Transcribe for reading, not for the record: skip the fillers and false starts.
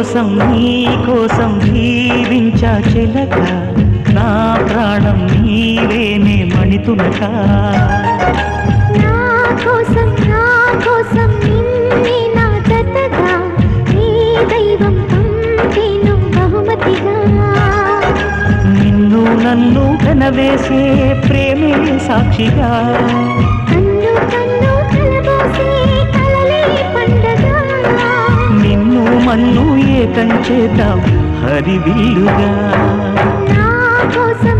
నీ కోసం జీవించా చిలక నా ప్రాణం నీవేనే మణితునక నా కోసం నిన్నే నా జతగా నీ దైవం పంపేను బహుమతిగా నిన్ను నన్ను కనవేసే ప్రేమే సాక్షిగా కన్ను కలబోసే కలలే పండగ నిన్ను మన్ను ఏకం చేద్దాం హరివిల్లుగా నా కోసం